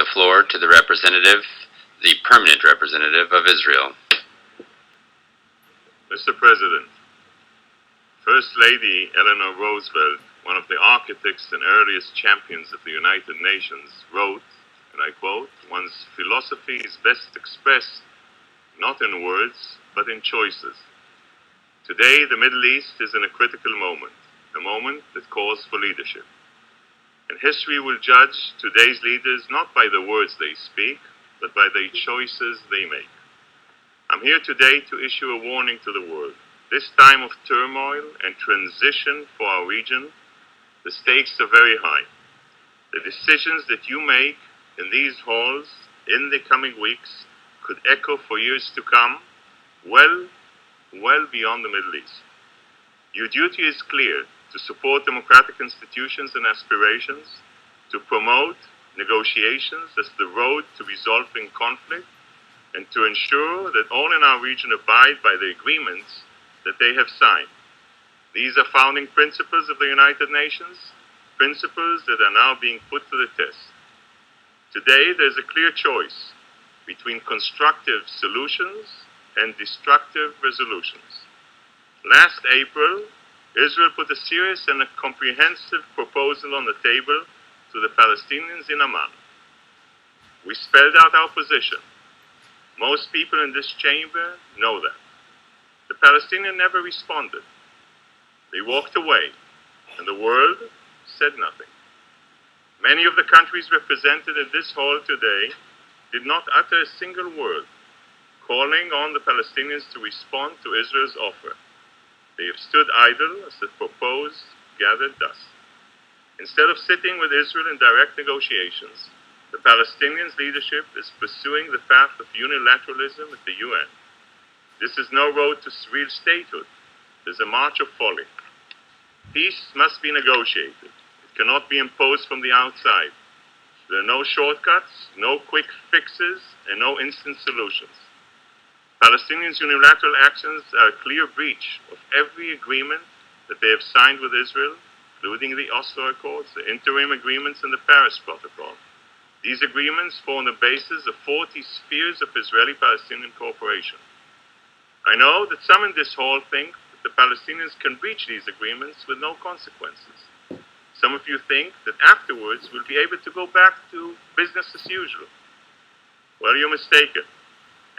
the floor to the permanent representative of Israel. Mr. President, First Lady Eleanor Roosevelt, one of the architects and earliest champions of the United Nations, wrote, and I quote, "One's philosophy is best expressed not in words, but in choices." Today, the Middle East is in a critical moment, a moment that calls for leadership. And history will judge today's leaders not by the words they speak, but by the choices they make. I'm here today to issue a warning to the world. This time of turmoil and transition for our region, the stakes are very high. The decisions that you make in these halls in the coming weeks could echo for years to come, well beyond the Middle East. Your duty is clear: to support democratic institutions and aspirations, to promote negotiations as the road to resolving conflict, and to ensure that all in our region abide by the agreements that they have signed. These are founding principles of the United Nations, principles that are now being put to the test. Today, there's a clear choice between constructive solutions and destructive resolutions. Last April, Israel put a serious and a comprehensive proposal on the table to the Palestinians in Amman. We spelled out our position. Most people in this chamber know that. The Palestinians never responded. They walked away, and the world said nothing. Many of the countries represented in this hall today did not utter a single word, calling on the Palestinians to respond to Israel's offer. They have stood idle as the proposed gathered dust. Instead of sitting with Israel in direct negotiations, the Palestinians' leadership is pursuing the path of unilateralism at the UN. This is no road to real statehood. It is a march of folly. Peace must be negotiated. It cannot be imposed from the outside. There are no shortcuts, no quick fixes, and no instant solutions. Palestinians' unilateral actions are a clear breach of every agreement that they have signed with Israel, including the Oslo Accords, the interim agreements, and the Paris Protocol. These agreements form the basis of 40 spheres of Israeli-Palestinian cooperation. I know that some in this hall think that the Palestinians can breach these agreements with no consequences. Some of you think that afterwards we'll be able to go back to business as usual. Well, you're mistaken.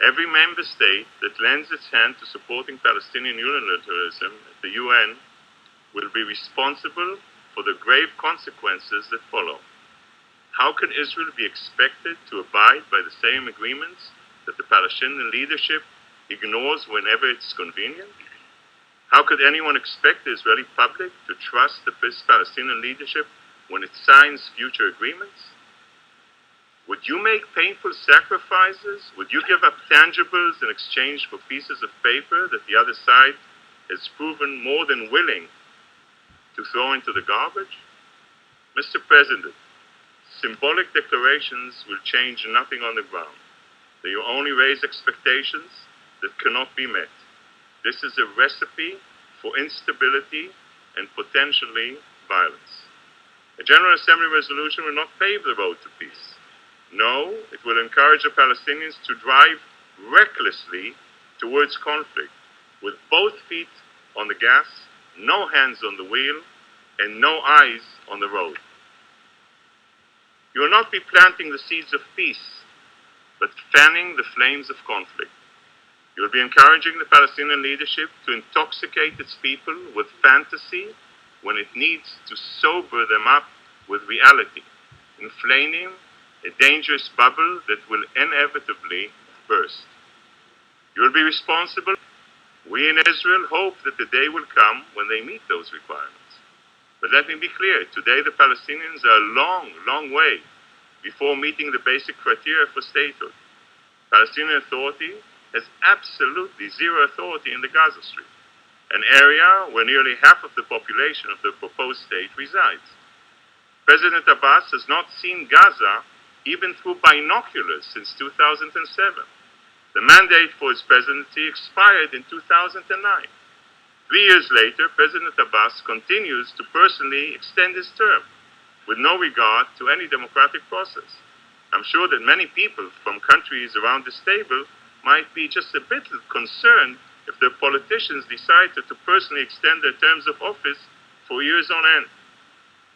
Every member state that lends its hand to supporting Palestinian unilateralism at the UN will be responsible for the grave consequences that follow. How can Israel be expected to abide by the same agreements that the Palestinian leadership ignores whenever it's convenient? How could anyone expect the Israeli public to trust the Palestinian leadership when it signs future agreements? Would you make painful sacrifices? Would you give up tangibles in exchange for pieces of paper that the other side has proven more than willing to throw into the garbage? Mr. President, symbolic declarations will change nothing on the ground. They will only raise expectations that cannot be met. This is a recipe for instability and potentially violence. A General Assembly resolution will not pave the road to peace. No, it will encourage the Palestinians to drive recklessly towards conflict, with both feet on the gas, no hands on the wheel, and no eyes on the road. You will not be planting the seeds of peace, but fanning the flames of conflict. You will be encouraging the Palestinian leadership to intoxicate its people with fantasy when it needs to sober them up with reality, inflaming a dangerous bubble that will inevitably burst. You will be responsible. We in Israel hope that the day will come when they meet those requirements. But let me be clear, today the Palestinians are a long way before meeting the basic criteria for statehood. Palestinian Authority has absolutely zero authority in the Gaza Strip, an area where nearly half of the population of the proposed state resides. President Abbas has not seen Gaza even through binoculars since 2007. The mandate for his presidency expired in 2009. 3 years later, President Abbas continues to personally extend his term with no regard to any democratic process. I'm sure that many people from countries around this table might be just a bit concerned if their politicians decided to personally extend their terms of office for years on end.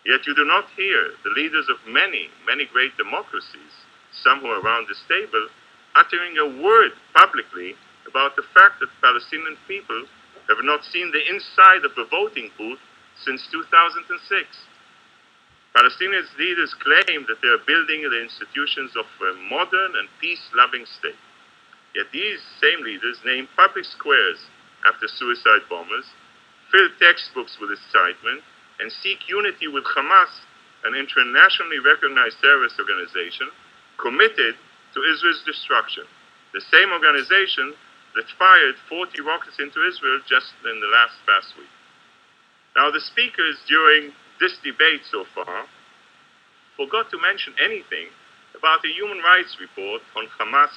Yet you do not hear the leaders of many, many great democracies, some who are around this table, uttering a word publicly about the fact that Palestinian people have not seen the inside of a voting booth since 2006. Palestinian leaders claim that they are building the institutions of a modern and peace-loving state. Yet these same leaders name public squares after suicide bombers, fill textbooks with incitement, and seek unity with Hamas, an internationally recognized terrorist organization committed to Israel's destruction. The same organization that fired 40 rockets into Israel just in the past week. Now, the speakers during this debate so far forgot to mention anything about the human rights report on Hamas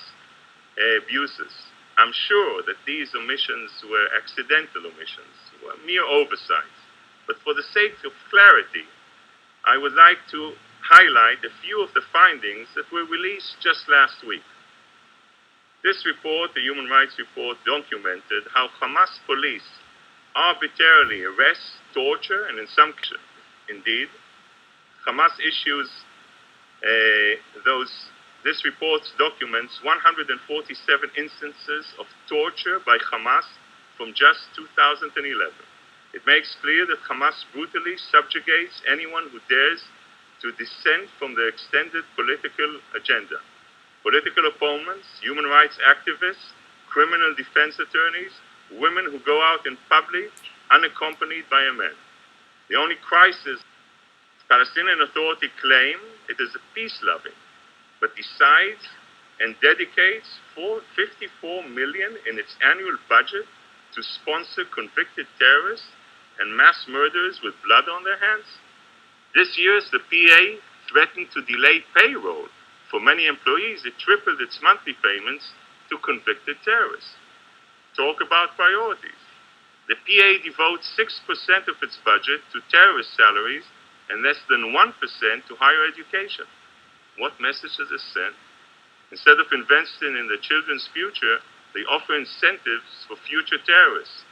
abuses. I'm sure that these omissions were accidental omissions, were mere oversights. But for the sake of clarity, I would like to highlight a few of the findings that were released just last week. This report, the Human Rights Report, documented how Hamas police arbitrarily arrest, torture, and in some cases, indeed, Hamas issues this report documents 147 instances of torture by Hamas from just 2011. It makes clear that Hamas brutally subjugates anyone who dares to dissent from their extended political agenda. Political opponents, human rights activists, criminal defense attorneys, women who go out in public unaccompanied by a man. The only crisis Palestinian Authority claim it is a peace-loving, but decides and dedicates $54 million in its annual budget to sponsor convicted terrorists and mass murderers with blood on their hands. This year, the PA threatened to delay payroll for many employees. It tripled its monthly payments to convicted terrorists. Talk about priorities. The PA devotes 6% of its budget to terrorist salaries and less than 1% to higher education. What message does this send? Instead of investing in the children's future, they offer incentives for future terrorists.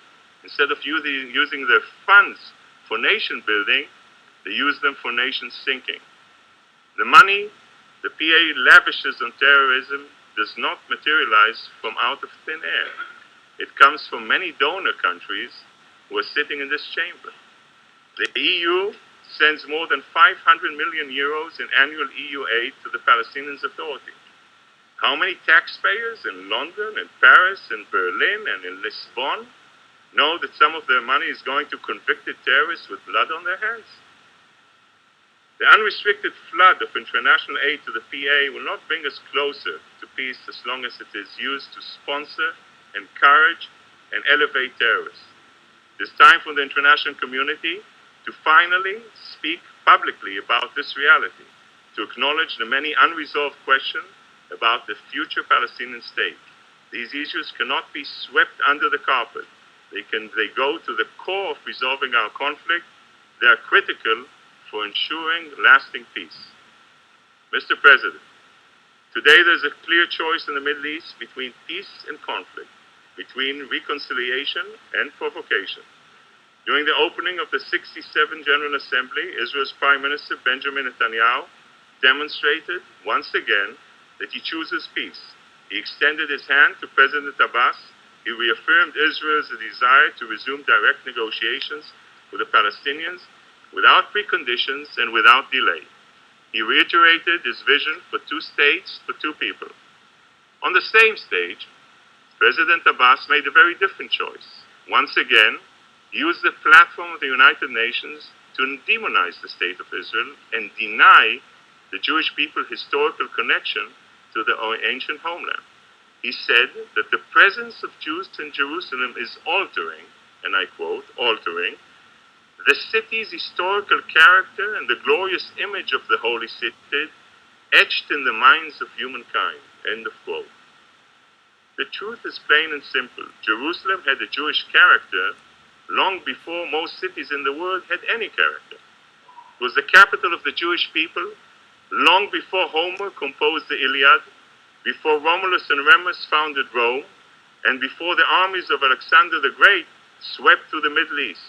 Instead of using their funds for nation building, they use them for nation sinking. The money the PA lavishes on terrorism does not materialize from out of thin air. It comes from many donor countries who are sitting in this chamber. The EU sends more than 500 million euros in annual EU aid to the Palestinian Authority. How many taxpayers in London, in Paris, in Berlin, and in Lisbon know that some of their money is going to convicted terrorists with blood on their hands? The unrestricted flood of international aid to the PA will not bring us closer to peace as long as it is used to sponsor, encourage, and elevate terrorists. It is time for the international community to finally speak publicly about this reality, to acknowledge the many unresolved questions about the future Palestinian state. These issues cannot be swept under the carpet. They go to the core of resolving our conflict. They are critical for ensuring lasting peace. Mr. President, today there's a clear choice in the Middle East between peace and conflict, between reconciliation and provocation. During the opening of the 67th General Assembly, Israel's Prime Minister Benjamin Netanyahu demonstrated once again that he chooses peace. He extended his hand to President Abbas. He reaffirmed Israel's desire to resume direct negotiations with the Palestinians without preconditions and without delay. He reiterated his vision for two states, for two people. On the same stage, President Abbas made a very different choice. Once again, he used the platform of the United Nations to demonize the state of Israel and deny the Jewish people's historical connection to the ancient homeland. He said that the presence of Jews in Jerusalem is altering, and I quote, altering, the city's historical character and the glorious image of the holy city etched in the minds of humankind, end of quote. The truth is plain and simple. Jerusalem had a Jewish character long before most cities in the world had any character. It was the capital of the Jewish people, long before Homer composed the Iliad, before Romulus and Remus founded Rome, and before the armies of Alexander the Great swept through the Middle East.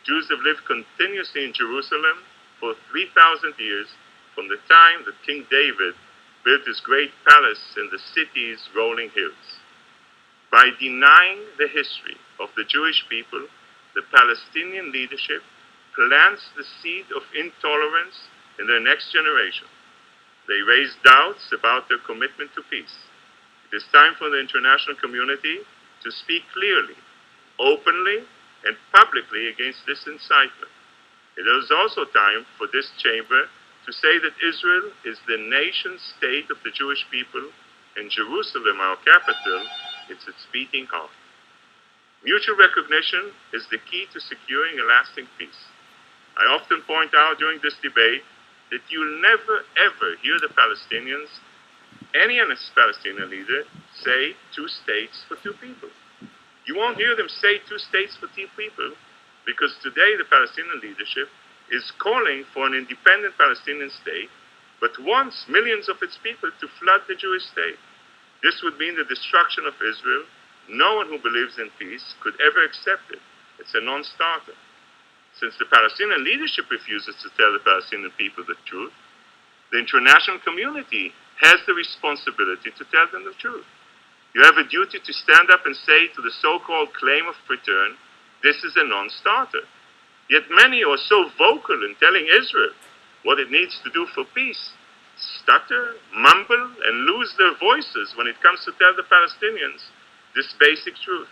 Jews have lived continuously in Jerusalem for 3,000 years, from the time that King David built his great palace in the city's rolling hills. By denying the history of the Jewish people, the Palestinian leadership plants the seed of intolerance in their next generation. They raise doubts about their commitment to peace. It is time for the international community to speak clearly, openly, and publicly against this incitement. It is also time for this chamber to say that Israel is the nation state of the Jewish people, and Jerusalem, our capital, is its beating heart. Mutual recognition is the key to securing a lasting peace. I often point out during this debate that you'll never ever hear the Palestinians, any Palestinian leader, say 2 states for 2 people. You won't hear them say 2 states for 2 people because today the Palestinian leadership is calling for an independent Palestinian state, but wants millions of its people to flood the Jewish state. This would mean the destruction of Israel. No one who believes in peace could ever accept it. It's a non-starter. Since the Palestinian leadership refuses to tell the Palestinian people the truth, the international community has the responsibility to tell them the truth. You have a duty to stand up and say to the so-called claim of return, this is a non-starter. Yet many are so vocal in telling Israel what it needs to do for peace, stutter, mumble, and lose their voices when it comes to tell the Palestinians this basic truth.